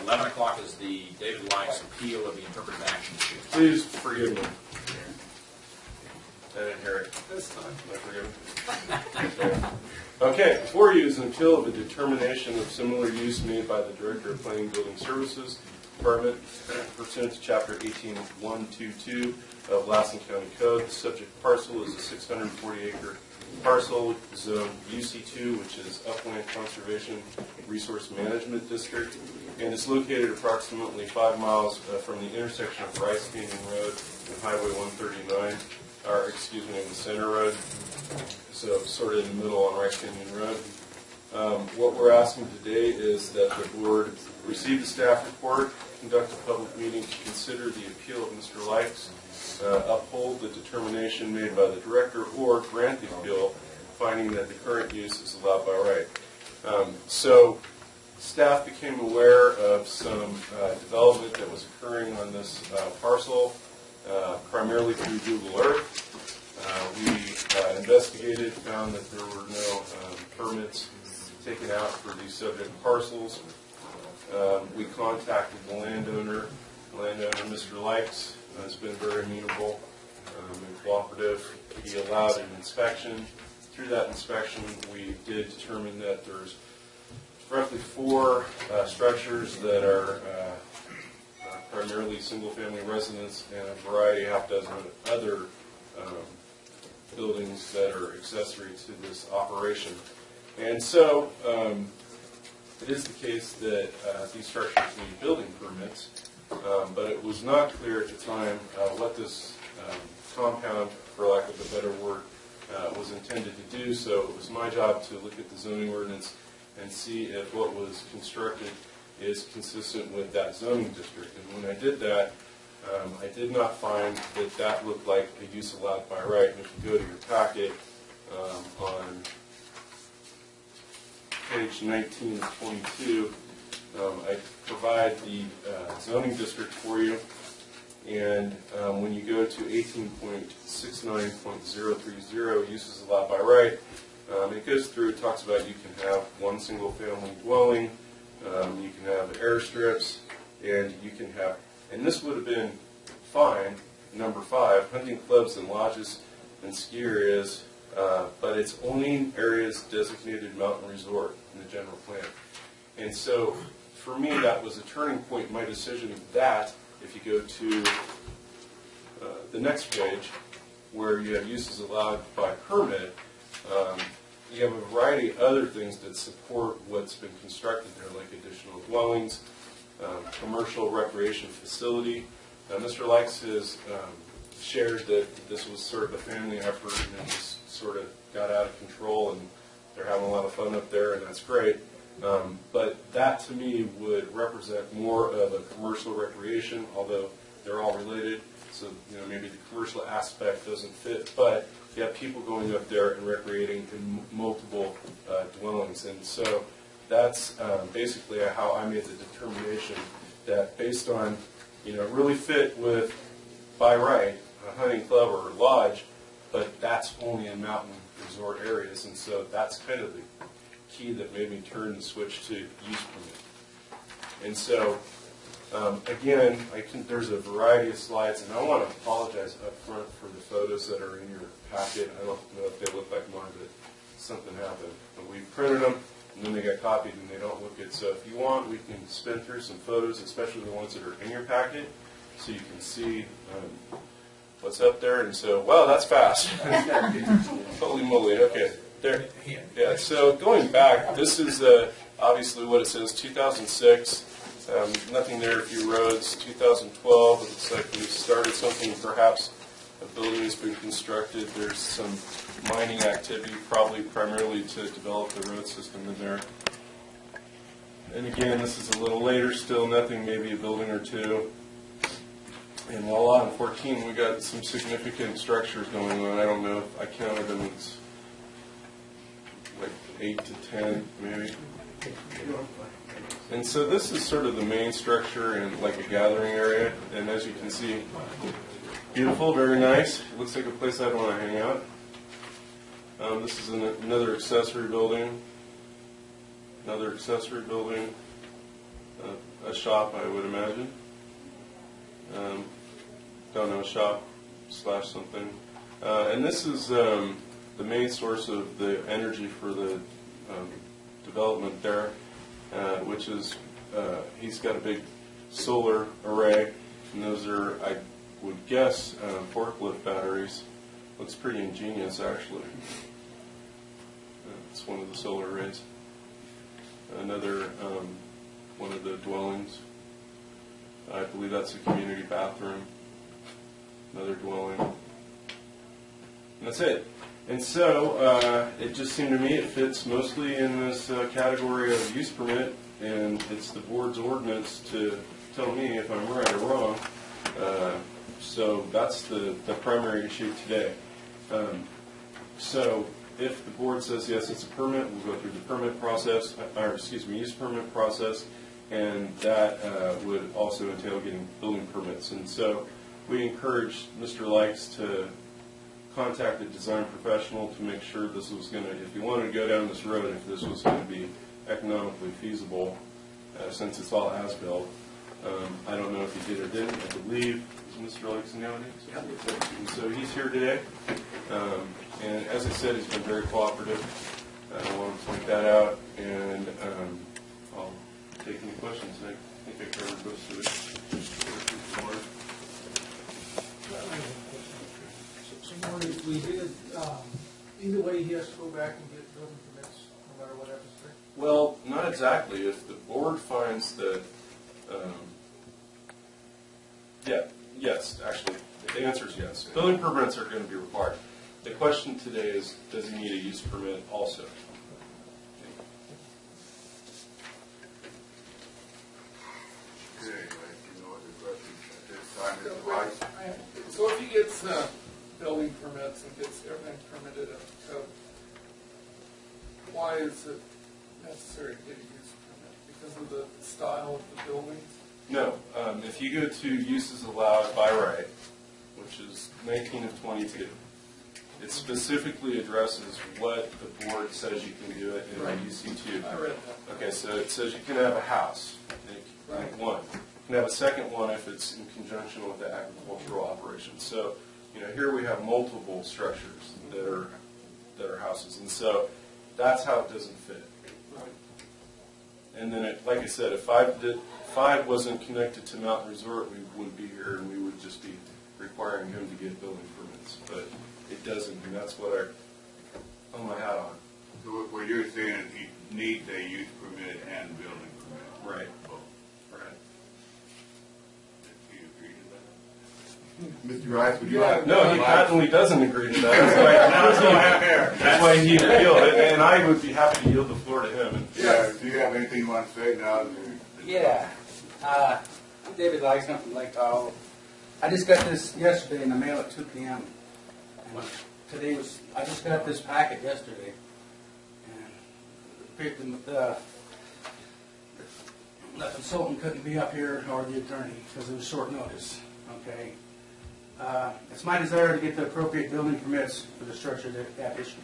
11 o'clock is the David Likes appeal of the interpretive action sheet. Please forgive me. I didn't hear it. This time. I forgive me. Okay, before you is an appeal of a determination of similar use made by the Director of Planning and Building Services Department pursuant to Chapter 18.122 of Lassen County Code. The subject parcel is a 640-acre parcel zone UC2, which is Upland Conservation Resource Management District, and it's located approximately 5 miles from the intersection of Rice Canyon Road and Highway 139, or excuse me, the Center Road, so sort of in the middle on Rice Canyon Road. What we're asking today is that the board receive the staff report, conduct a public meeting to consider the appeal of Mr. Likes, uphold the determination made by the director, or grant the appeal, finding that the current use is allowed by right. So staff became aware of some development that was occurring on this parcel, primarily through Google Earth. We investigated, found that there were no permits taken out for these subject parcels. We contacted the landowner. The landowner, Mr. Likes, has been very amenable and cooperative. He allowed an inspection. Through that inspection, we did determine that there's roughly 4 structures that are primarily single-family residence and a variety, half dozen other buildings that are accessory to this operation. And so it is the case that these structures need building permits, but it was not clear at the time what this compound, for lack of a better word, was intended to do. So it was my job to look at the zoning ordinance and see if what was constructed is consistent with that zoning district. And when I did that, I did not find that that looked like a use allowed by right. And if you go to your packet on page 19 of 22, I provide the zoning district for you. And when you go to 18.69.030, uses allowed by right, it goes through, it talks about you can have one single family dwelling, you can have airstrips, and you can have, and this would have been fine, number 5, hunting clubs and lodges and ski areas, but it's only in areas designated mountain resort in the general plan. And so for me, that was a turning point in my decision that if you go to the next page, where you have uses allowed by permit, you have a variety of other things that support what's been constructed there, like additional dwellings, commercial recreation facility. Mr. Likes has shared that this was sort of a family effort and it just sort of got out of control, and they're having a lot of fun up there, and that's great. But that to me would represent more of a commercial recreation, although they're all related. So maybe the commercial aspect doesn't fit, but you have people going up there and recreating in multiple dwellings. And so that's basically how I made the determination that based on, really fit with, by right, a hunting club or a lodge, but that's only in mountain resort areas. And so that's kind of the key that made me turn the switch to use permit. And so, again, there's a variety of slides, and I want to apologize up front for the photos that are in your packet. I don't know if they look like mine, but something happened. But we printed them, and then they got copied, and they don't look good. So if you want, we can spin through some photos, especially the ones that are in your packet, so you can see what's up there. And so, wow, that's fast. Holy moly, okay. There. Yeah, so going back, this is obviously what it says, 2006. Nothing there, a few roads. 2012, it looks like we started something, perhaps a building has been constructed. There's some mining activity, probably primarily to develop the road system in there. And again, this is a little later still, nothing, maybe a building or two. And voila, in 14, we got some significant structures going on. I don't know if I counted them, it's like 8 to 10, maybe. And so this is sort of the main structure and like a gathering area. And as you can see, beautiful, very nice. It looks like a place I'd want to hang out. This is another accessory building. Another accessory building. A shop, I would imagine. Don't know, shop / something. And this is the main source of the energy for the development there, which is he's got a big solar array, and those are, I would guess, forklift batteries. Looks pretty ingenious, actually. It's one of the solar arrays. Another one of the dwellings. I believe that's a community bathroom. Another dwelling. And that's it. And so it just seemed to me it fits mostly in this category of use permit, and it's the board's ordinance to tell me if I'm right or wrong. So that's the primary issue today. So if the board says yes, it's a permit, we'll go through the permit process, use permit process, and that would also entail getting building permits. And so we encourage Mr. Likes to contact a design professional to make sure this was going to, if you wanted to go down this road, if this was going to be economically feasible, since it's all as-built. I don't know if he did or didn't. I believe Mr. Likes in the audience. Yep. And so he's here today. And as I said, he's been very cooperative. I want to point that out. And I'll take any questions. I think I covered most of it. So Marty, if we did, either way, he has to go back and get building permits, no matter what happens there? Well, not exactly. If the board finds that, yes, actually, the answer is yes. Building permits are going to be required. The question today is, does he need a use permit also? Okay, you know what the question at this time is. So if he gets building permits and gets everything permitted up to code, why is it necessary to get a use permit? Because of the style of the buildings? No. If you go to uses allowed by right, which is 19 of 22, it specifically addresses what the board says you can do it in Right. UC2. I read that. Okay, so it says you can have a house, like one. You can have a second one if it's in conjunction with the agricultural operation. So, here we have multiple structures that are houses, and so that's how it doesn't fit. Right. And then, like I said, if 5 wasn't connected to Mountain Resort, we wouldn't be here, and we would just be requiring him to get building permits. But it doesn't, and that's what I hung my hat on. So what you're saying is he needs a use permit and building permit. Right. Both. Right. Do you agree to that? Mr. Rice, would you Yeah. like? No, he patently doesn't agree to that. That's why he appealed it, and I would be happy to yield the floor to him. Yeah, do you have anything you want to say now? Yeah. I'm David Lassen from Lake Tahoe. I just got this yesterday in the mail at 2 p.m. And today was, I just got this packet yesterday. And the consultant couldn't be up here, or the attorney, because it was short notice. Okay. It's my desire to get the appropriate building permits for the structure that issue.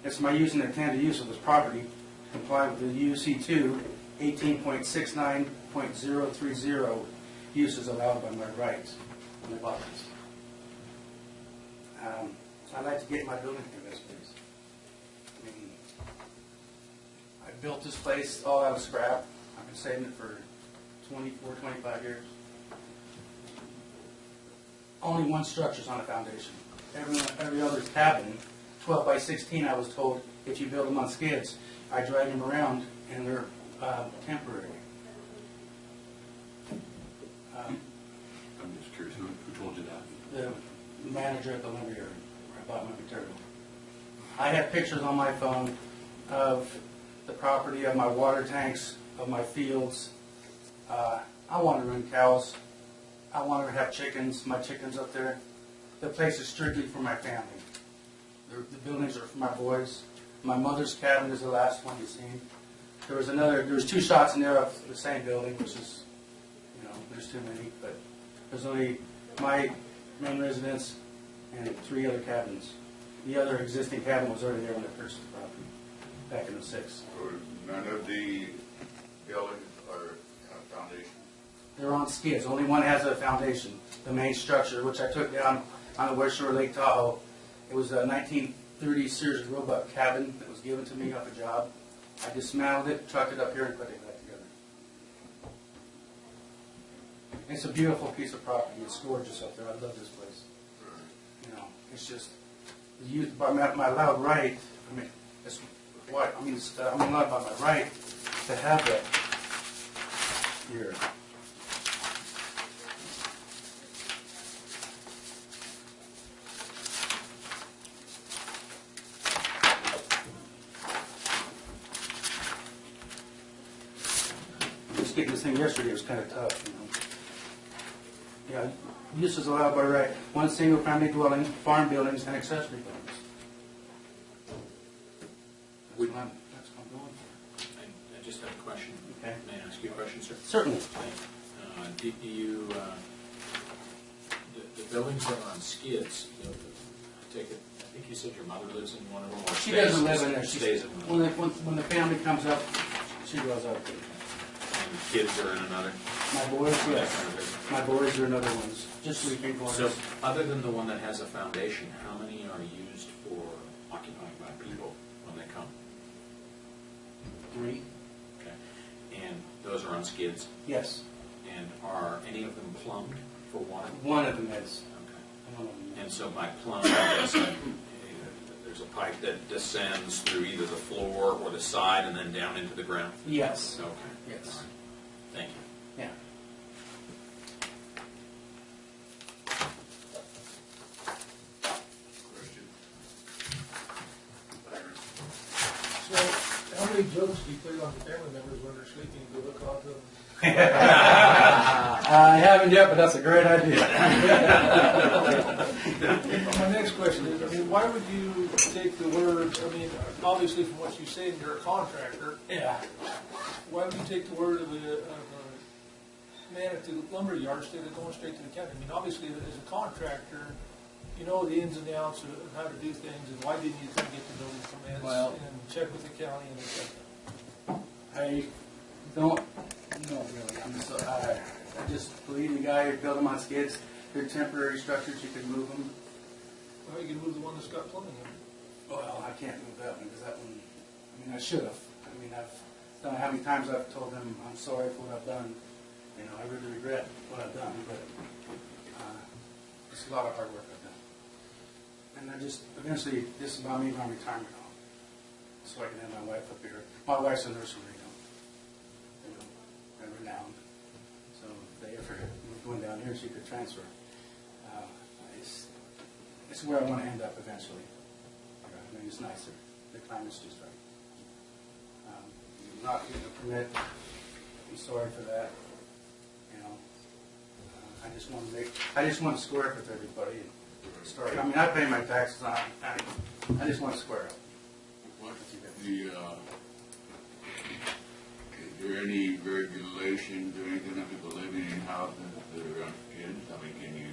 It's my use and intended use of this property to comply with the UC2 18.69.030 uses allowed by my rights on the properties. I'd like to get my building permits, please. I built this place all out of scrap. I've been saving it for 24, 25 years. Only one structure's on a foundation. Every other cabin, 12 by 16, I was told, if you build them on skids, I drag them around and they're temporary. I'm just curious, who told you that? The manager at the lumber yard where I bought my material. I have pictures on my phone of the property, of my water tanks, of my fields. I want to run cows. I want to have chickens, my chickens up there. The place is strictly for my family. The buildings are for my boys. My mother's cabin is the last one you've seen. There was 2 shots in there of the same building, which is, there's too many, but there's only my main residence and 3 other cabins. The other existing cabin was already there when I purchased the property back in '06. None of the buildings are They're on skids. Only one has a foundation, the main structure, which I took down on the West Shore Lake Tahoe. It was a 1930 Sears Roebuck cabin that was given to me off a job. I dismantled it, trucked it up here, and put it back together. It's a beautiful piece of property. It's gorgeous up there. I love this place. You know, it's just by my loud right. I mean, it's what I mean. I'm allowed by my right to have that here. Just getting this thing yesterday was kind of tough, you know. Yeah, use is allowed by right. One single-family dwelling, farm buildings, and accessory buildings. That's what I'm going for. I just have a question. Okay. May I ask you a question, sir? Certainly. Did you, the buildings that are on skids, I take it, I think you said your mother lives in one of them? Or She stays- doesn't live in there. She Stays in one. when the family comes up, she goes up there. And kids are in another? My boys, That yes. kind of thing. My boys are another ones. Just sleeping So, quarters. other than the one that has a foundation, how many are used for occupying by people when they come? 3. Okay. And those are on skids? Yes. And are any of them plumbed for water? One of them is. Okay. One of them is. And so by plumb, I guess, there's a pipe that descends through either the floor or the side and then down into the ground? Yes. Okay. Yes. Thank you. Yeah. Question? So, how many jokes do you play on the family members when they're sleeping? Do you look out to them? I haven't yet, but that's a great idea. My next question is, I mean, why would you take the word, I mean, obviously from what you say, you're a contractor. Yeah. Why would you take the word of a man at the lumber yard instead of going straight to the county? I mean, obviously, as a contractor, you know the ins and outs of how to do things, and why didn't you come get the building permits Well- and check with the county and et cetera? I don't know really. I just believe the guy who built them on skids. They're temporary structures. You can move them. Well, you can move the one that's got plumbing in it. Well, I can't move that one because that one. I mean, I should have. I mean, I don't know how many times I've told them I'm sorry for what I've done. You know, I really regret what I've done, but it's a lot of hard work I've done. And I just eventually, this is about me my retirement home, so I can have my wife up here. My wife's a nurse from Reno, you know, and renowned. So if they ever were going down here, she could transfer. It's where I want to end up eventually. I mean, it's nicer. The climate's just right. Not getting a permit, I'm sorry for that. You know, I just want to square up with everybody and start. I mean, I pay my taxes on it. I just want to square up. What is there any regulations or anything on people living in houses that are on skids? I mean, can you?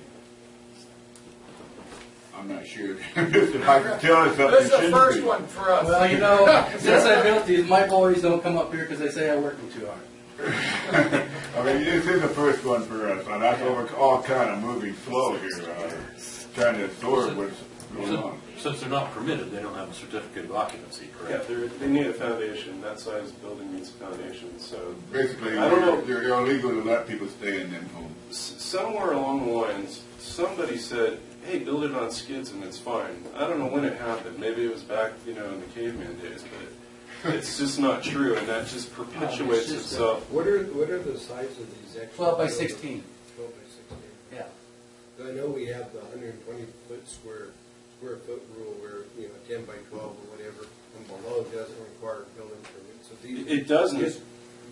I'm not sure. If I can tell us something. This is the shouldn't first be. one for us. Well, you know, since I built these, my boys don't come up here because they say I work them too hard. I mean, this is the first one for us, and that's what we're all kind of moving slow here, trying to absorb what's going on. Since they're not permitted, they don't have a certificate of occupancy, Yeah, they need a foundation. That size building needs a foundation. So Basically, I don't know. they're illegal to let people stay in them homes. Somewhere along the lines, somebody said, "Hey, build it on skids and it's fine." I don't know when it happened. Maybe it was back, in the caveman days, but it's just not true, and that just perpetuates just itself. What are the size of these extra? 12 by 16. 12 by 16. Yeah. I know we have the 120 square foot rule where, 10 by 12 or whatever, and below doesn't require a building permit. So these. It doesn't,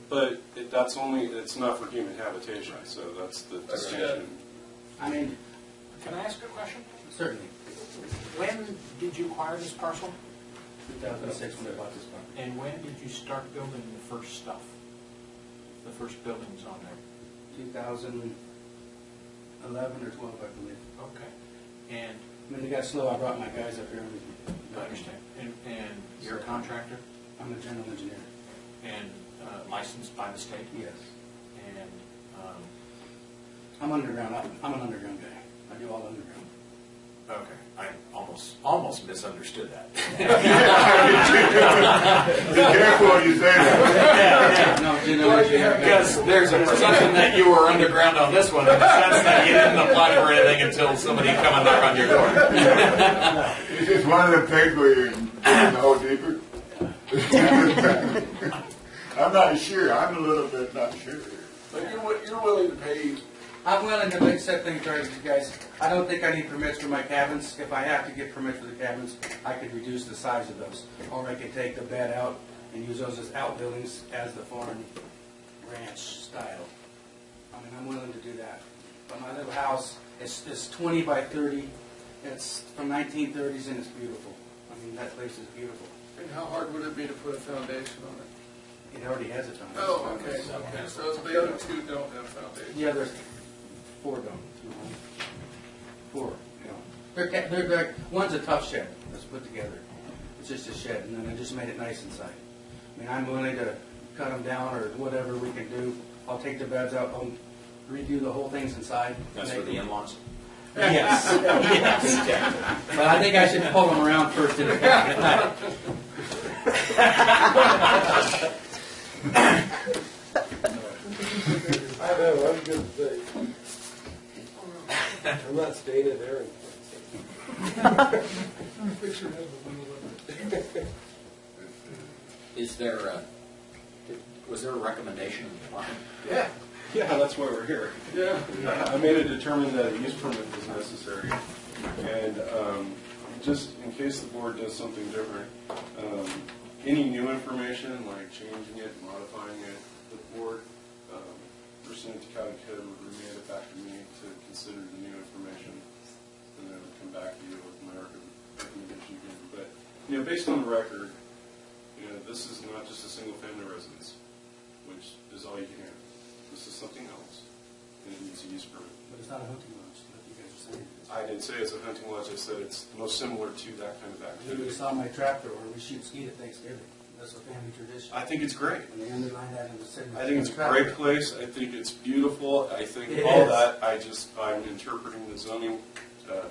but it's not for human habitation, so that's the distinction. I mean, Can I ask a question? certainly. When did you acquire this parcel? 2006 when I bought this property. And when did you start building the first stuff? The first buildings on there? 2011 or 12, I believe. Okay. And When it got slow, I brought my guys up here. I understand. And you're a contractor I'm a general engineer. and licensed by the state? Yes. And I'm underground. I'm an underground guy. I do all underground. Okay, I almost misunderstood that. Be careful what you say that. No, you know what you have. Because there's a perception that you were underground on this one, in the sense that you didn't apply for anything until somebody come and knock on your door. It's just one of the things where you're in the hole deeper. I'm not sure. I'm a little bit not sure. But you're willing to pay. I'm willing to accept things right with you guys. I don't think I need permits for my cabins. If I have to get permits for the cabins, I could reduce the size of those. Or I could take the bed out and use those as outbuildings as the foreign ranch style. I mean, I'm willing to do that. But my little house is 20 by 30. It's from 1930s and it's beautiful. I mean, that place is beautiful. And how hard would it be to put a foundation on it? It already has a foundation. Oh, okay. So the other two don't have foundation. The others, 4 don't. 4, you know. They're one's a tough shed that's put together. It's just a shed, and then I just made it nice inside. I mean, I'm willing to cut them down or whatever we can do. I'll take the beds out, I'll redo the whole things inside. That's for the in-laws? Yes, yes. But I think I should pull them around first in the back. I have one good thing. I'm not staying at Aaron's Picture of a little. Is there was there a recommendation of the department? Yeah, that's why we're here. Yeah. I made it determined that a use permit was necessary, and just in case the board does something different, any new information, like changing it, modifying it, the board, pursuant to county code, would remand it back to me to consider the new information, and then come back to you with my recommendation again. But, based on the record, this is not just a single-family residence, which is all you can have. This is something else, and it needs a use permit. But it's not a hunting lodge, like you guys are saying. I didn't say it's a hunting lodge. I said it's most similar to that kind of You activity. saw my tractor where we shoot skeet at Thanksgiving. That's a family tradition. I think it's great. And they underline that in the city. I think it's a great place. I think it's beautiful. I think It all is. that. I'm interpreting the zoning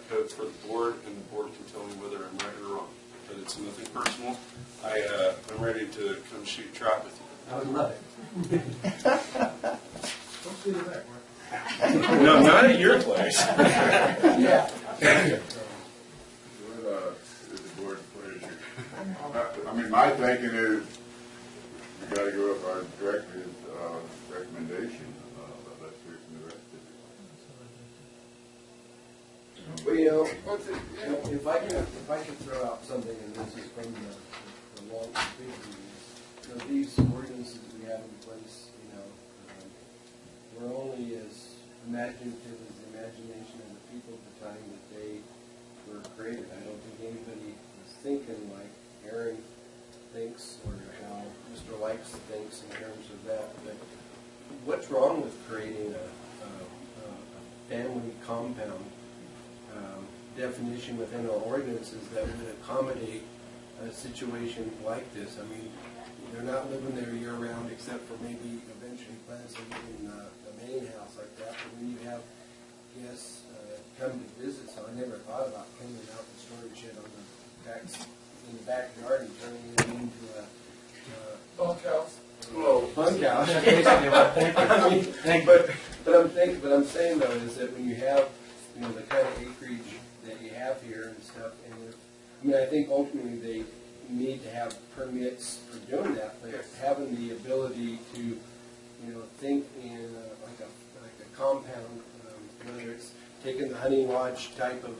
code for the board, and the board can tell me whether I'm right or wrong. But it's nothing personal. I'm ready to come shoot trap with you. I would love it. Don't say that, Mark. No, not at your place. Yeah. What is the board's pleasure? I mean, my thinking is we got to go with our director's recommendation. But let's hear from the rest of Well, What's it? Yeah. if I can throw out something, and this is from the long, big meetings, these ordinances that we have in place, we're only as imaginative as the imagination of the people at the time that they were created. I don't think anybody was thinking like Aaron thinks or how Mr. Likes thinks in terms of that. But what's wrong with creating a family compound definition within our ordinances that would accommodate a situation like this? I mean, they're not living there year-round except for maybe eventually plans to live in a main house like that. But when you have guests come to visit, so I never thought about cleaning out the storage shed on the back, in the backyard and turning it into a Bunkhouse. bunkhouse. That's basically what I think. But I'm saying though is that when you have the kind of acreage that you have here and stuff, and I think ultimately they need to have permits for doing that, but having the ability to think in like a compound, whether it's taking the hunting lodge type of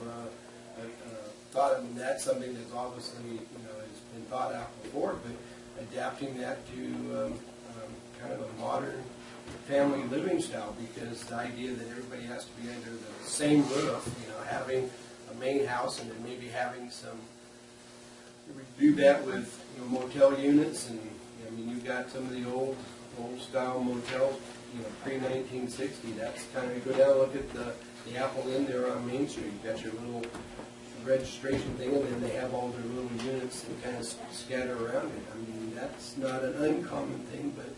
thought. I mean, that's something that's obviously has been thought out before, but adapting that to kind of a modern family living style, because the idea that everybody has to be under the same roof, having a main house and then maybe having some, do that with motel units, and I mean you've got some of the old style motels, pre-1960. That's kind of, go down and look at the Apple Inn there on Main Street. You've got your little registration thing, and then they have all their little units and kind of scatter around it. I mean, that's not an uncommon thing, but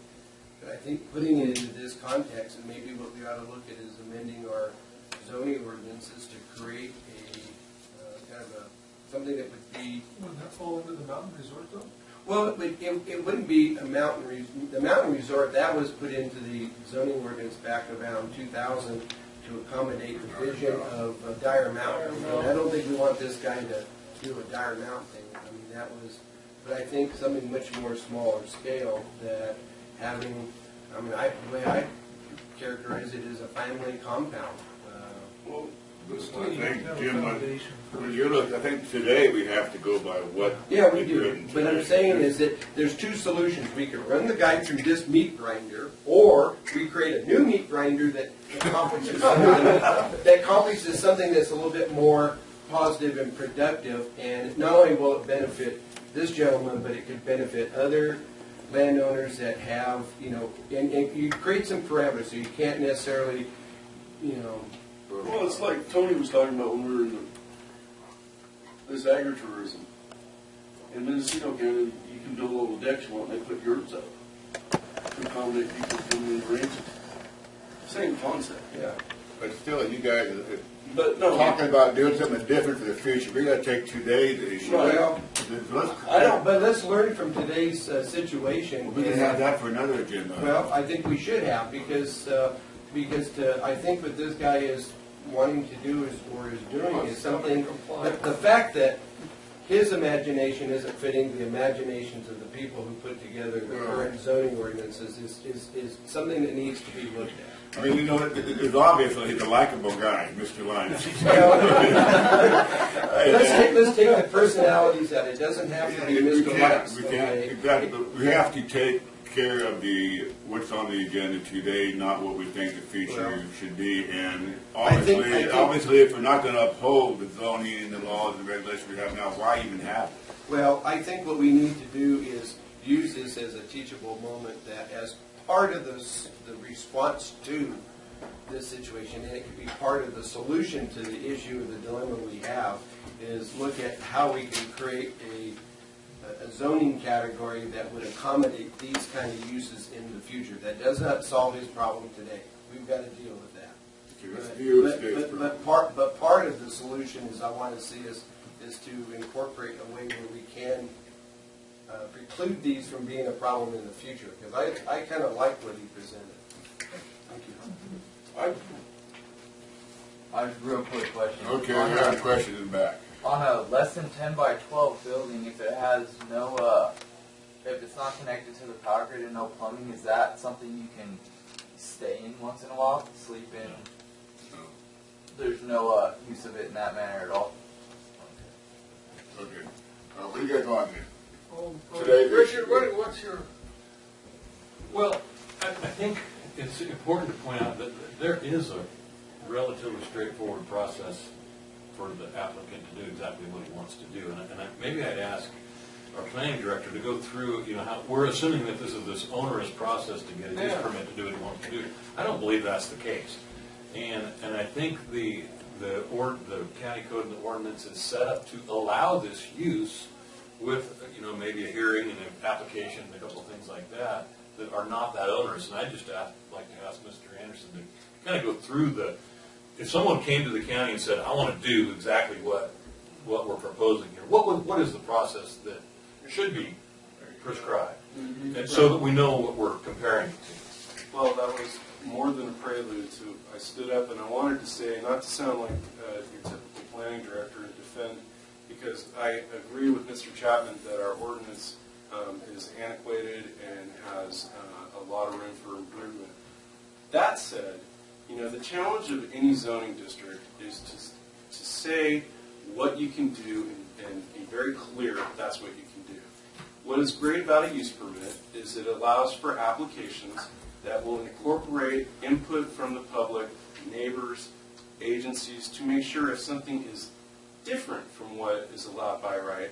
But I think putting it into this context, and maybe what we ought to look at is amending our zoning ordinances to create a kind of something that would be. Wouldn't that fall under the mountain resort though? Well, it wouldn't be a the mountain resort, that was put into the zoning ordinance back around 2000 to accommodate the vision of Dire Mountain. And I don't think we want this guy to do a Dire Mountain thing. I mean, that was, but I think something much more smaller scale that having, I mean, the way I characterize it is a family compound. Well, I think, Jim, when you look, I think today we have to go by what. Yeah, we do. But I'm saying is that there's two solutions. We could run the guy through this meat grinder, or we create a new meat grinder that accomplishes something that's a little bit more positive and productive. And not only will it benefit this gentleman, but it could benefit other landowners that have, you know, and you create some parameters, so you can't necessarily, you know. Well, it's like Tony was talking about when we were in this agritourism. In Mendocino County, you can build all the decks you want, and they put yurts up to accommodate people coming in ranges. Same concept. Yeah. But still, you guys But no, talking about doing something different for the future. We got to take today's issue. Well, Let's, I don't, but let's learn from today's situation. we can have that for another agenda. Well, I think we should have, because I think what this guy is wanting to do is doing is something, the fact that his imagination isn't fitting the imaginations of the people who put together the current zoning ordinances is something that needs to be looked at. I mean, you know, it's obviously he's a likable guy, Mr. Linus. Let's take the personalities out. It doesn't have to be Mr. Linus. We can't, exactly, but we have to take care of what's on the agenda today, not what we think the future should be. And obviously, if we're not going to uphold the zoning and the laws and the regulations we have now, why even have it? Well, I think what we need to do is use this as a teachable moment, that as part of the response to this situation, and it could be part of the solution to the issue of the dilemma we have, is look at how we can create a zoning category that would accommodate these kind of uses in the future. That does not solve his problem today. We've got to deal with that. Okay, let's deal with today's problem. But part of the solution is I want to see is to incorporate a way where we can preclude these from being a problem in the future. Because I kind of like what he presented. Thank you. I have a real quick question. Okay, I got a question in the back. On a less than 10 by 12 building, if it has no, if it's not connected to the power grid and no plumbing, is that something you can stay in once in a while, sleep in? No. There's no use of it in that manner at all? Okay. What do you guys want here? Richard, what's your? Well, I think it's important to point out that there is a relatively straightforward process for the applicant to do exactly what he wants to do. And maybe I'd ask our planning director to go through, you know, how we're assuming that this is this onerous process to get his permit to do what he wants to do. I don't believe that's the case. And I think the county code and the ordinance is set up to allow this use with, you know, maybe a hearing and an application and a couple of things like that are not that onerous. And I'd just like to ask Mr. Anderson to kind of go through if someone came to the county and said, I want to do exactly what we're proposing here, what is the process that should be prescribed? And so that we know what we're comparing it to. well, that was more than a prelude to, I stood up and I wanted to say, not to sound like your typical planning director and defend, because I agree with Mr. Chapman that our ordinance is antiquated and has a lot of room for improvement. That said, you know, the challenge of any zoning district is to say what you can do and be very clear that's what you can do. What is great about a use permit is it allows for applications that will incorporate input from the public, neighbors, agencies, to make sure if something is different from what is allowed by right,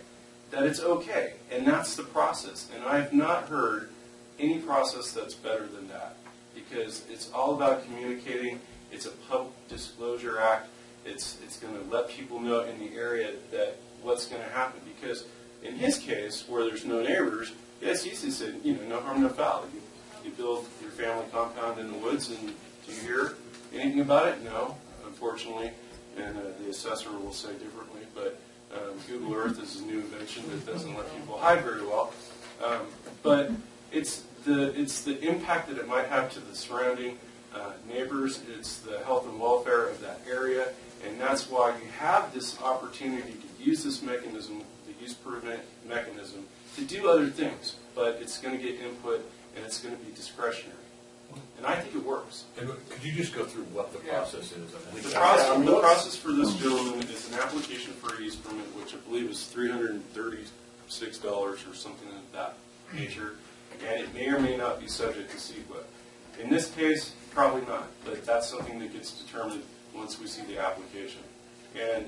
that it's okay. And that's the process. And I have not heard any process that's better than that, because it's all about communicating. It's a public disclosure act. It's going to let people know in the area that what's going to happen. Because in his case, where there's no neighbors, yes, he said, you know, no harm, no foul. you build your family compound in the woods, and do you hear anything about it? No, unfortunately, and the assessor will say differently, but Google Earth is a new invention that doesn't let people hide very well. But it's the impact that it might have to the surrounding neighbors, it's the health and welfare of that area, and that's why you have this opportunity to use this mechanism, the use permit mechanism, to do other things, but it's going to get input and it's going to be discretionary. And I think it works. And could you just go through what the process is? The process for this gentleman is an application for a use permit, which I believe is $336 or something of that nature, and it may or may not be subject to CEQA. In this case, probably not, but that's something that gets determined once we see the application. And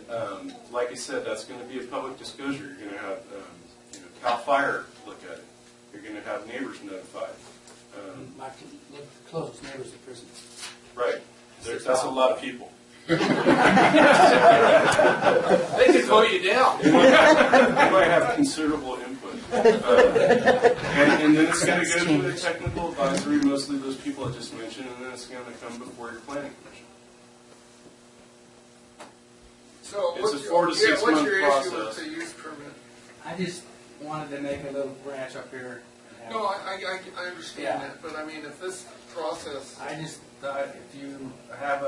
like I said, that's going to be a public disclosure. You're going to have CAL FIRE look at it. You're going to have neighbors notified. My closest neighbors to prison. Right. That's a lot of people. They could vote you down. They might have considerable input. And then it's going to go to the technical advisory, mostly those people I just mentioned, and then it's going to come before your planning commission. So It's a 4 to 6 month what's your issue with process. the use permit? I just wanted to make a little branch up here. And have- No, I understand Yeah. that, but I mean, if this process, I just thought if you have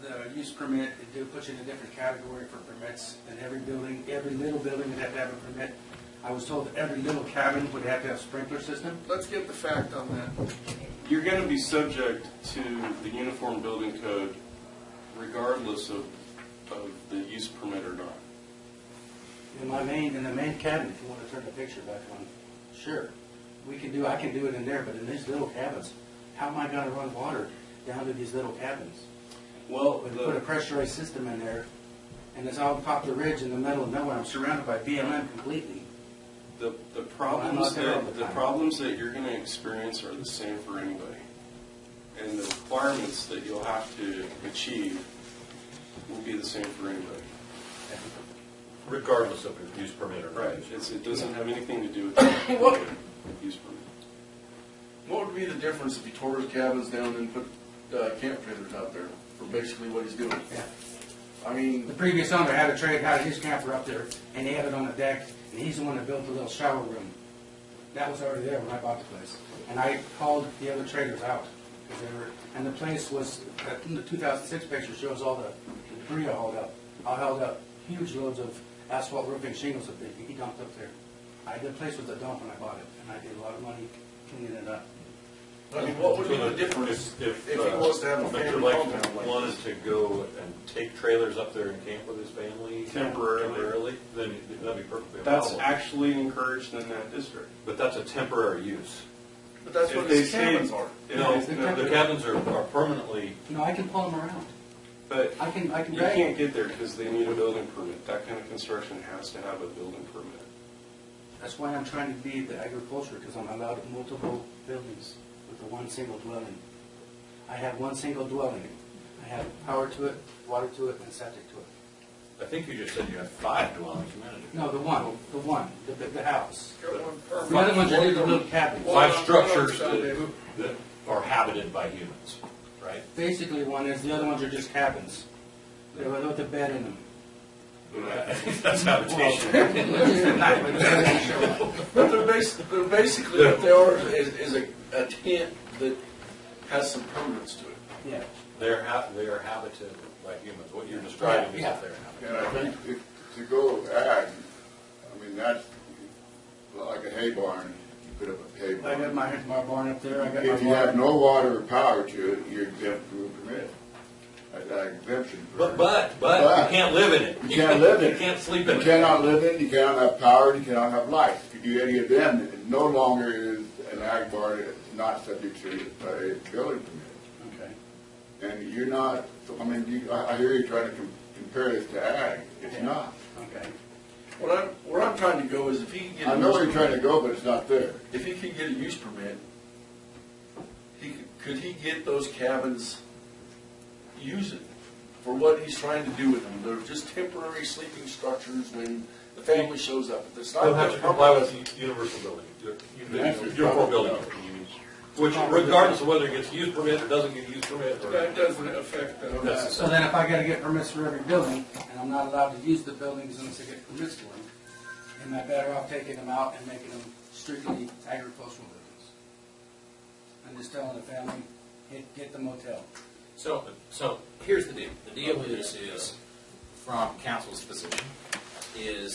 the use permit, it do put you in a different category for permits, and every building, every little building would have to have a permit. I was told that every little cabin would have to have a sprinkler system. let's get the fact on that. You're going to be subject to the Uniform Building Code regardless of the use permit or not. In the main cabin, if you want to turn the picture back on, sure. I can do it in there, but in these little cabins, how am I going to run water down to these little cabins? Well, We put a pressurized system in there, and it's all top of the ridge in the middle of nowhere. I'm surrounded by BLM completely. the I'm not there all the the time. problems that you're going to experience are the same for anybody, and the requirements that you'll have to achieve will be the same for anybody. Regardless of if use permit or not. Right. It doesn't have anything to do with the use permit. What would be the difference if he tore his cabins down and put camp trailers out there for basically what he's doing? Yeah. I mean, The previous owner had his camper up there, and he had it on the deck, and he's the one that built the little shower room. That was already there when I bought the place. And I called the other trailers out, and the place was, the 2006 picture shows all the debris I hauled up. I hauled up huge loads of asphalt roofing shingles that he dumped up there. The place was a dump when I bought it, and I did a lot of money cleaning it up. I mean, what would be the difference if he was to have a Mr. family Lassen compound like wanted this? to go and take trailers up there and camp with his family temporarily, then that'd be perfectly That's allowable. actually encouraged in that district. But that's a temporary use. But that's If what they his cabins stayed- are. No, the the cabins are permanently, No, I can pull them around. But I can you drag can't them. get there because they need a building permit. That kind of construction has to have a building permit. That's why I'm trying to be the agriculture, because I'm allowed multiple buildings with the one single dwelling. I have one single dwelling. I have power to it, water to it, and septic to it. I think you just said you have 5 dwellings a minute ago. No, the house. Got one The permit. other ones are little cabins. Well, 5 I don't structures understand that are habited by humans, right? Basically, one is, the other ones are just cabins. They're with a bed in them. That's habitation. But they're basically, what they are is a tent that has some permanence to it. Yeah. They are habited by humans. What you're describing is Yeah. that they're habited. And I think to go ag, I mean, that's like a hay barn, you put up a hay I got barn. my barn up there, I got If my you have water. no water or power to it, you're exempt from a permit. That exemption. for- But you can't live in it. You can't live in it. You can't sleep in You it. cannot live in it, you cannot have power, you cannot have light. If you do any of them, it no longer is an ag barn, it's not subject to a building permit. Okay. And you're not, I mean, I hear you trying to compare this to ag, it's not. Okay. Where I'm trying to go is if he can get I a know use where you're trying to permit, go, but it's not there. if he could get a use permit, could he get those cabins, use it for what he's trying to do with them? They're just temporary sleeping structures when the family shows up. If it's not They'll have their to comply property, with universal building, your core building. Which regardless of whether it gets use permit or doesn't get use permit, or. That doesn't affect them. So then if I gotta get permits for every building, and I'm not allowed to use the buildings unless I get permits for them, am I better off taking them out and making them strictly agricultural buildings? I'm just telling the family, get the motel. So here's the deal. The deal is from council's position, is